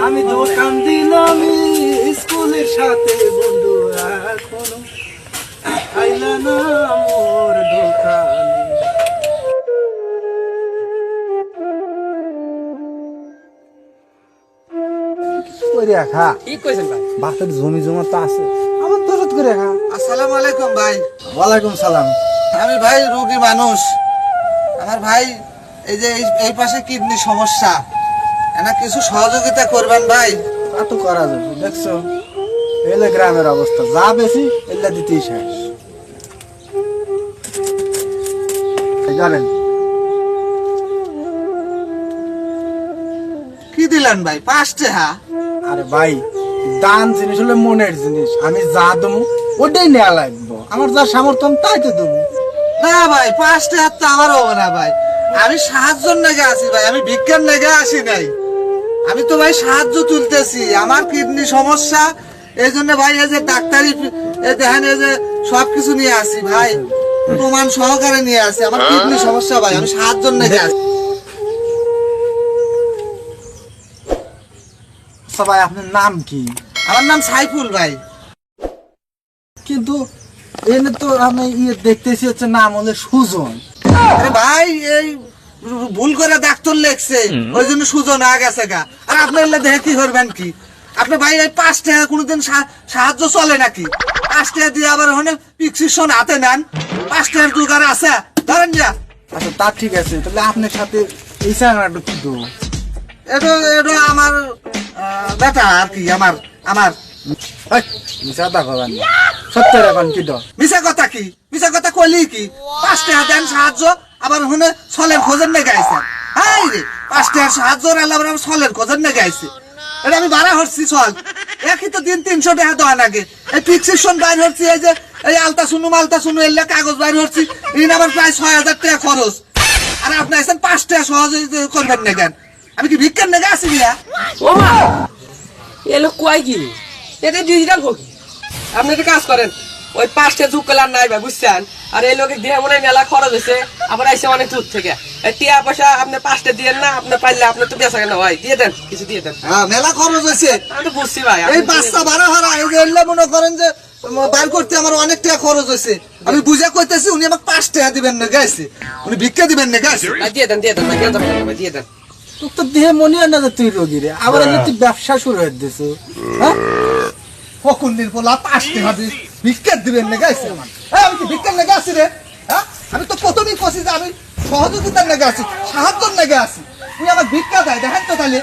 আমি দোকান দিলাম স্কুলের সাথে বন্ধু এখনো আইলা না মোর দোকানে। খা কি কইছেন ভাই? বাপের জমি জমা তো আছে, আমার দরদ করে খা। আসসালামু আলাইকুম ভাই। ওয়ালাইকুম সালাম। আমি ভাই রোগী মানুষ, আমার ভাই এই যে এই পাশে কিডনি সমস্যা, এনা কিছু সহযোগিতা করবেন ভাই। তা তো করা যাবে, দেখছো এলে গ্রামের অবস্থা, যা বেশি এলে দিতেই শেষ। জানেন কি দিলেন ভাই? 5 টাকা? আরে ভাই, দান জিনিস হলে মনের জিনিস, আমি যা দেবো ওটাই নেওয়া লাগবো, আমার যা সামর্থ্য তাই তো দেবো। না ভাই, 5 টাকা তো আমার হবে না ভাই। আমি সাহায্যের লেগে আছি ভাই, আমি ভিক্ষার লেগে আসি নাই। আমি তো ভাই সাহায্য তুলতেছি, আমার কিডনি সমস্যা, এই জন্য ভাই এই যে ডাক্তারি দেখেন, এই যে সবকিছু নিয়ে আসি ভাই, প্রমাণ সহকারে নিয়ে আসি। আমার কিডনি সমস্যা ভাই, আমি সাহায্যের লেগে আসি। আচ্ছা ভাই, আপনার নাম কি? আমার নাম সাইফুল ভাই। কিন্তু এনে তো আমি দেখতেছি হচ্ছে নাম হলে সুজন। আরে ভাই, এই ভুল করে ডাক্তার লেখছে, ওই জন্য সুজন আগে গেছে গা। আর আপনার দেখে কি করবেন কি? আপনি ভাই এই 5 টাকা কোনোদিন সাহায্য চলে নাকি? 5 টাকা দিয়ে আবার ওখানে প্রেসক্রিপশন হাতে নেন, 5 টাকার দোকান আছে, ধরেন যা। আচ্ছা তা ঠিক আছে, তাহলে আপনার সাথে এই চাকরাটা কি দেবো? এটা এটা আমার বেটা আর কি, আমার আমার মিশা দা করবেন না, 70 এখন কি দাও? মিশা কথা কি? মিশা কথা কইলি কি? 5 টাকা দেন সাহায্য, আবার ওখানে ছলের খোঁজের নে গাইছে। হাই রে, 5 টাকার সাহায্য আবার আমার ছলের খোঁজের নে গাইছে। এটা আমি ভাড়া হচ্ছি ছল, একই তো দিন 300 টাকা দেওয়া লাগে। এই প্রেসক্রিপশন বাইর হচ্ছি, এই যে এই আলতা শুনু মালতা শুনু এলে কাগজ বাইর হচ্ছি, ইন আবার প্রায় 6000 টাকা খরচ। আর আপনি এসেন 5 টাকা সহজে করবেন না কেন? আমি কি ভিক্ষার নেগে আসি না? ও মা, এ লোক কয় কি? এটা ডিজিটাল ফকি। আপনি একটা কাজ করেন, ওই 5টা যুগ কালার নাই ভাই, বুঝছেন? আর এই লোকের দিয়ে মনে হয় মেলা খরচ হয়েছে, আবার আইসে অনেক দূর থেকে। টিয়া পয়সা আপনি 5টা দিয়েন না, আপনি পাইলে আপনি তো বেচা কেন ভাই, দিয়ে দেন, কিছু দিয়ে দেন। হ্যাঁ, মেলা খরচ হয়েছে। আমি তো বুঝছি ভাই। এই বাচ্চা ভাড়া হারা এই যে এলে মনে করেন যে বাইর করতে আমার অনেক টাকা খরচ হয়েছে। আমি বুঝা কইতেছি, উনি আমাকে 5 টাকা দিবেন না গাইছে, উনি ভিক্ষা দিবেন না গাইছে। দিয়ে দেন ভাই, কেন যাবেন ভাই, দিয়ে দেন। তোর তো দেহে মনে হয় না যে তুই রোগী রে, আবার এলে তুই ব্যবসা শুরু হয়ে দিয়েছো। হ্যাঁ, কখন দিন বলা 5 টাকা ভিক্ষা দিবেন না গাইছে আমার। আমি কি ভিক্ষার লেগে আছি রে? হ্যাঁ, আমি তো প্রথমেই কছি যে আমি সহযোগিতার লেগে আছি, সাহায্যের লেগে আছি। উনি আমার ভিক্ষা দেয়, দেখেন তো তাহলে।